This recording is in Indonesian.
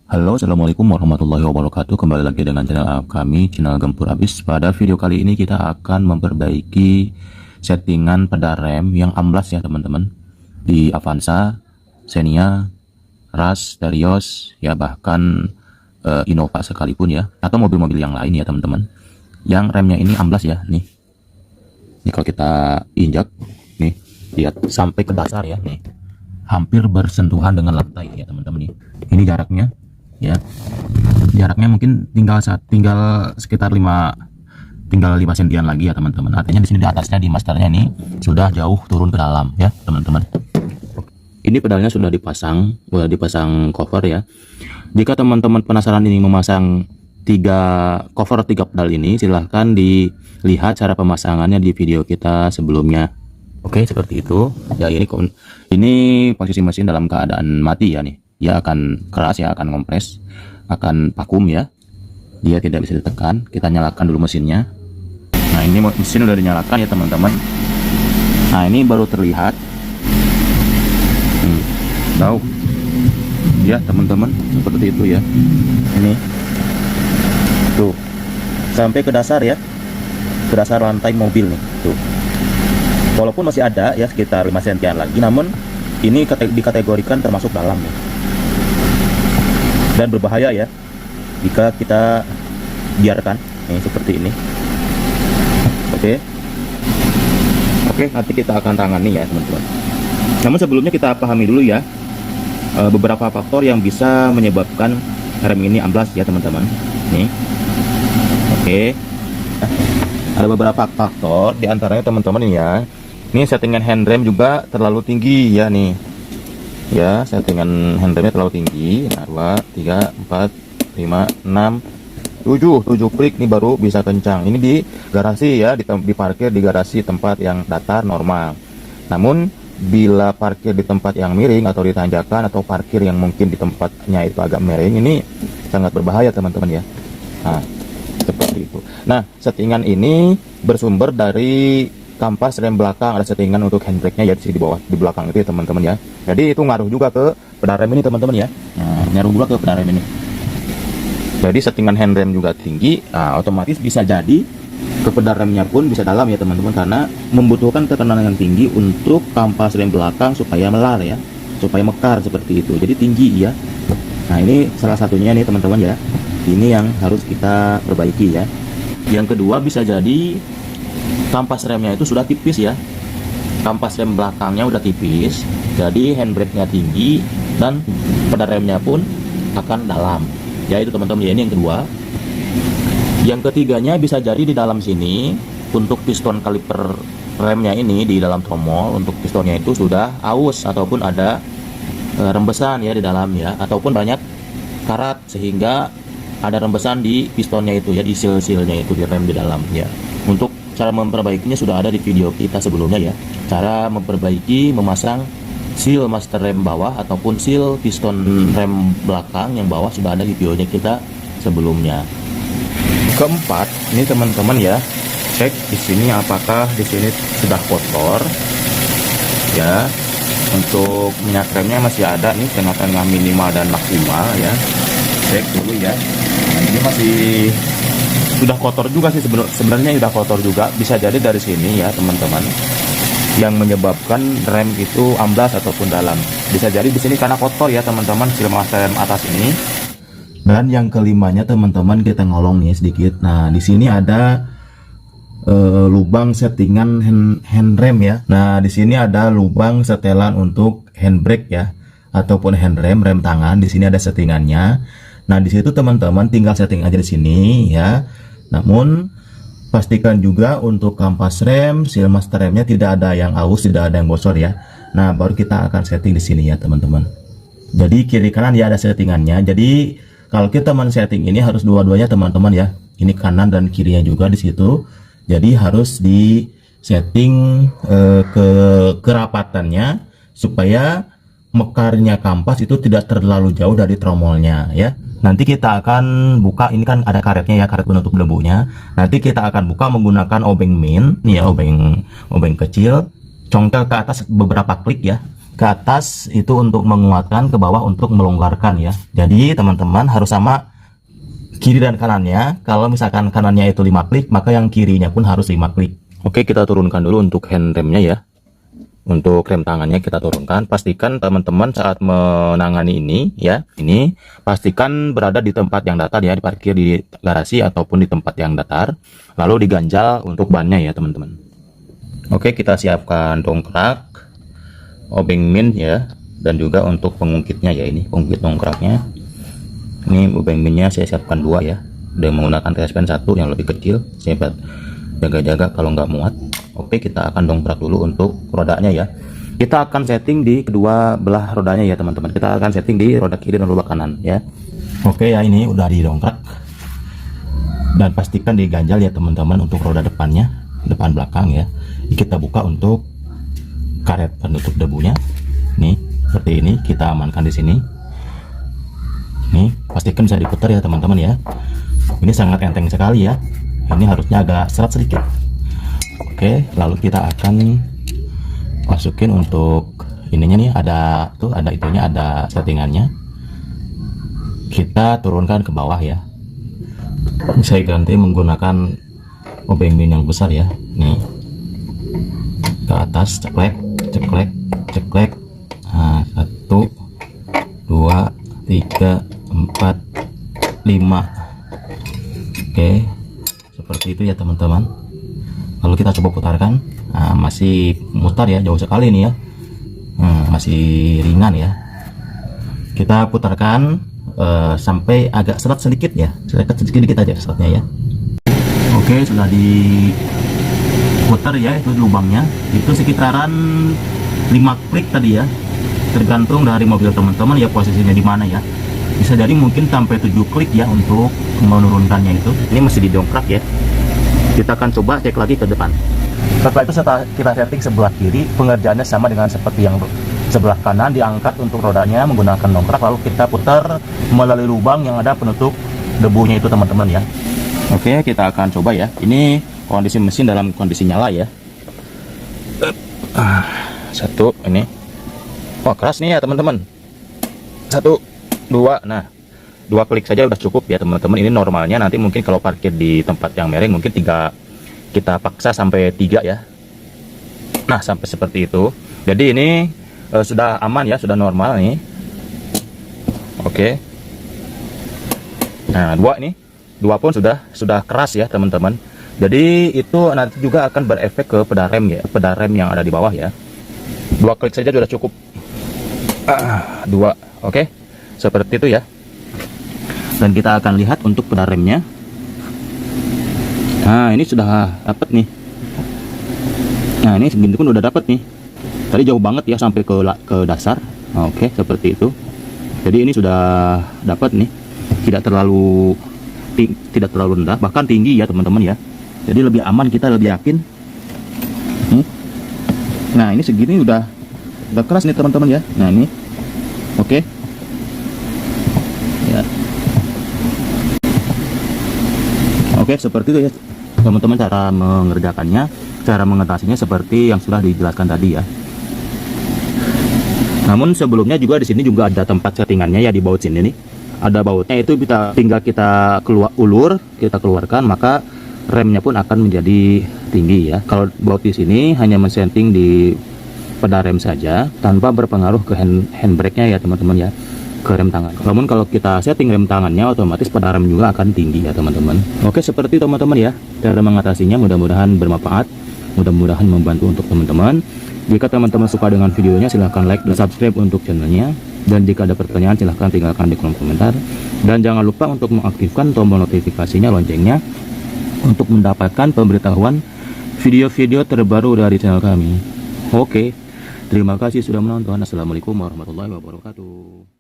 Halo, assalamualaikum warahmatullahi wabarakatuh. Kembali lagi dengan channel kami, channel Gempur Abis. Pada video kali ini kita akan memperbaiki settingan pedal rem yang amblas ya teman-teman, di Avanza, Xenia, Rush, Terios, ya bahkan Innova sekalipun ya, atau mobil-mobil yang lain ya teman-teman, yang remnya ini amblas ya. Nih kalau kita injak nih, lihat sampai ke dasar ya, nih hampir bersentuhan dengan lantai ya teman-teman. Ini jaraknya ya, jaraknya mungkin tinggal sekitar 5 sentian lagi ya teman-teman. Artinya di sini di atasnya, di masternya ini sudah jauh turun ke dalam ya teman-teman. Ini pedalnya sudah dipasang cover ya. Jika teman-teman penasaran ini memasang cover 3 pedal ini, silahkan dilihat cara pemasangannya di video kita sebelumnya. Oke, seperti itu ya. Ini posisi mesin dalam keadaan mati ya. Nih dia akan keras ya, akan kompres, akan vakum ya, dia tidak bisa ditekan. Kita nyalakan dulu mesinnya. Nah, ini mesin udah dinyalakan ya teman-teman. Nah, ini baru terlihat tahu ya teman-teman, seperti itu ya. Ini tuh sampai ke dasar ya, ke dasar lantai mobil nih tuh. Walaupun masih ada ya sekitar 5 sentian lagi, namun ini dikategorikan termasuk dalam ya, dan berbahaya ya jika kita biarkan seperti ini. Oke, nanti kita akan tangani ya teman-teman. Namun sebelumnya kita pahami dulu ya beberapa faktor yang bisa menyebabkan rem ini amblas ya teman-teman. Nih, oke, ada beberapa faktor, diantaranya teman-teman ya. Ini settingan handrem juga terlalu tinggi ya nih. Ya, settingan handremnya terlalu tinggi. Nah, 2, 3, 4, 5, 6, 7 klik nih baru bisa kencang. Ini di garasi ya, diparkir di garasi tempat yang datar normal. Namun bila parkir di tempat yang miring atau di tanjakan, atau parkir yang mungkin di tempatnya itu agak miring, ini sangat berbahaya teman-teman ya. Nah, seperti itu. Nah, settingan ini bersumber dari kampas rem belakang. Ada settingan untuk handbrake-nya ya di bawah, di belakang itu ya teman-teman ya. Jadi itu ngaruh juga ke pedal rem ini teman-teman ya. Nah, ngaruh juga ke pedal rem ini. Jadi settingan handrem juga tinggi, otomatis bisa jadi ke pedal remnya pun bisa dalam ya teman-teman, karena membutuhkan tekanan yang tinggi untuk kampas rem belakang supaya melar ya, supaya mekar seperti itu. Jadi tinggi ya. Nah, ini salah satunya nih teman-teman ya. Ini yang harus kita perbaiki ya. Yang kedua, bisa jadi kampas remnya itu sudah tipis ya. Kampas rem belakangnya udah tipis, jadi handbrake-nya tinggi dan pedal remnya pun akan dalam. Ya itu teman-teman ya, ini yang kedua. Yang ketiganya bisa jadi di dalam sini untuk piston kaliper remnya ini, di dalam tromol untuk pistonnya itu sudah aus ataupun ada rembesan ya di dalam ya, ataupun banyak karat sehingga ada rembesan di pistonnya itu ya, di seal-sealnya itu, di rem di dalam ya. Untuk cara memperbaikinya sudah ada di video kita sebelumnya ya. Cara memperbaiki, memasang seal master rem bawah ataupun seal piston rem belakang yang bawah sudah ada di videonya kita sebelumnya. Keempat, ini teman-teman ya, cek di sini apakah di sini sudah kotor ya. Untuk minyak remnya masih ada nih, tengah-tengah minimal dan maksimal ya. Cek dulu ya. Nah, ini masih sudah kotor juga sih sebenarnya, sudah kotor juga. Bisa jadi dari sini ya teman-teman yang menyebabkan rem itu amblas ataupun dalam. Bisa jadi di sini karena kotor ya teman-teman, seal master rem atas ini. Dan yang kelimanya teman-teman, kita ngolong nih sedikit. Nah, di sini ada lubang settingan handrem ya. Nah, di sini ada lubang setelan untuk handbrake ya, ataupun handrem, rem tangan. Di sini ada settingannya. Nah, di situ teman-teman tinggal setting aja di sini ya. Namun pastikan juga untuk kampas rem, seal master remnya tidak ada yang aus, tidak ada yang bocor ya. Nah, baru kita akan setting di sini ya teman-teman. Jadi kiri kanan ya ada settingannya. Jadi kalau kita men-setting ini harus dua-duanya teman-teman ya. Ini kanan dan kirinya juga di situ. Jadi harus di setting ke kerapatannya supaya mekarnya kampas itu tidak terlalu jauh dari tromolnya ya. Nanti kita akan buka, ini kan ada karetnya ya, karet penutup debunya. Nanti kita akan buka menggunakan obeng min nih ya, obeng kecil, congkel ke atas beberapa klik ya. ke atas itu untuk menguatkan, ke bawah untuk melonggarkan ya. Jadi teman-teman harus sama kiri dan kanannya. Kalau misalkan kanannya itu 5 klik, maka yang kirinya pun harus 5 klik. Oke, kita turunkan dulu untuk handremnya ya. Untuk rem tangannya kita turunkan. Pastikan teman-teman saat menangani ini ya, ini pastikan berada di tempat yang datar ya, diparkir di garasi ataupun di tempat yang datar. Lalu diganjal untuk bannya ya teman-teman. Oke, kita siapkan dongkrak, obeng min ya, dan juga untuk pengungkitnya ya, ini pengungkit dongkraknya. Ini obeng minnya saya siapkan 2 ya, dengan menggunakan TSPN 1 yang lebih kecil. Saya buat jaga-jaga kalau nggak muat. Oke, kita akan dongkrak dulu untuk rodanya ya. Kita akan setting di kedua belah rodanya ya teman-teman. Kita akan setting di roda kiri dan roda kanan ya. Oke ya, ini udah didongkrak dan pastikan diganjal ya teman-teman untuk roda depannya, depan belakang ya. Kita buka untuk karet penutup debunya. Nih, seperti ini kita amankan di sini. Nih, pastikan bisa diputar ya teman-teman ya. Ini sangat enteng sekali ya. Ini harusnya agak seret sedikit. Oke, lalu kita akan masukin untuk ininya nih, ada tuh, ada itunya, ada settingannya. Kita turunkan ke bawah ya. Saya ganti menggunakan obeng min yang besar ya. Nih, ke atas, ceklek, ceklek, ceklek. Nah, 1, 2, 3, 4, 5. Oke, seperti itu ya teman-teman. Lalu kita coba putarkan. Nah, masih mutar ya, jauh sekali nih ya. Masih ringan ya. Kita putarkan sampai agak seret sedikit ya, sedikit aja seretnya ya. Oke, sudah diputar ya, itu lubangnya. Itu sekitaran 5 klik tadi ya. Tergantung dari mobil teman-teman ya, posisinya di mana ya. Bisa jadi mungkin sampai 7 klik ya untuk menurunkannya itu. Ini masih didongkrak ya. Kita akan coba cek lagi ke depan. Setelah itu kita setting sebelah kiri, pengerjaannya sama dengan seperti yang sebelah kanan, diangkat untuk rodanya menggunakan dongkrak, lalu kita putar melalui lubang yang ada penutup debunya itu teman-teman ya. Oke, kita akan coba ya. Ini kondisi mesin dalam kondisi nyala ya. Satu, ini. Wah, keras nih ya teman-teman. 1, 2, nah 2 klik saja udah cukup ya teman-teman. Ini normalnya, nanti mungkin kalau parkir di tempat yang miring mungkin 3, kita paksa sampai 3 ya. Nah, sampai seperti itu. Jadi ini sudah aman ya, sudah normal nih. Oke. Nah, 2 nih, 2 pun sudah keras ya teman-teman. Jadi itu nanti juga akan berefek ke pedal rem ya, pedal rem yang ada di bawah ya. 2 klik saja sudah cukup. 2, oke, seperti itu ya. Dan kita akan lihat untuk pedal remnya. Nah, ini sudah dapat nih. Nah, ini segini pun udah dapat nih. Tadi jauh banget ya sampai ke dasar. Oke, seperti itu. Jadi ini sudah dapat nih. Tidak terlalu rendah, bahkan tinggi ya teman-teman ya. Jadi lebih aman, kita lebih yakin. Nah, ini segini udah keras nih teman-teman ya. Nah, ini. Oke. Ya. Oke, seperti itu ya teman-teman cara mengerjakannya, cara mengatasinya seperti yang sudah dijelaskan tadi ya. Namun sebelumnya juga di sini juga ada tempat settingannya ya, di baut sini nih. Ada bautnya, itu tinggal kita kita keluarkan, maka remnya pun akan menjadi tinggi ya. Kalau baut di sini hanya men-setting di pedal rem saja tanpa berpengaruh ke handbrake-nya ya teman-teman ya, ke rem tangan. Namun kalau kita setting rem tangannya, otomatis pedal rem juga akan tinggi ya teman-teman. Oke, seperti teman-teman ya cara mengatasinya. Mudah-mudahan bermanfaat, mudah-mudahan membantu untuk teman-teman. Jika teman-teman suka dengan videonya, silahkan like dan subscribe untuk channelnya. Dan jika ada pertanyaan, silahkan tinggalkan di kolom komentar. Dan jangan lupa untuk mengaktifkan tombol notifikasinya, loncengnya, untuk mendapatkan pemberitahuan video-video terbaru dari channel kami. Oke, terima kasih sudah menonton. Assalamualaikum warahmatullahi wabarakatuh.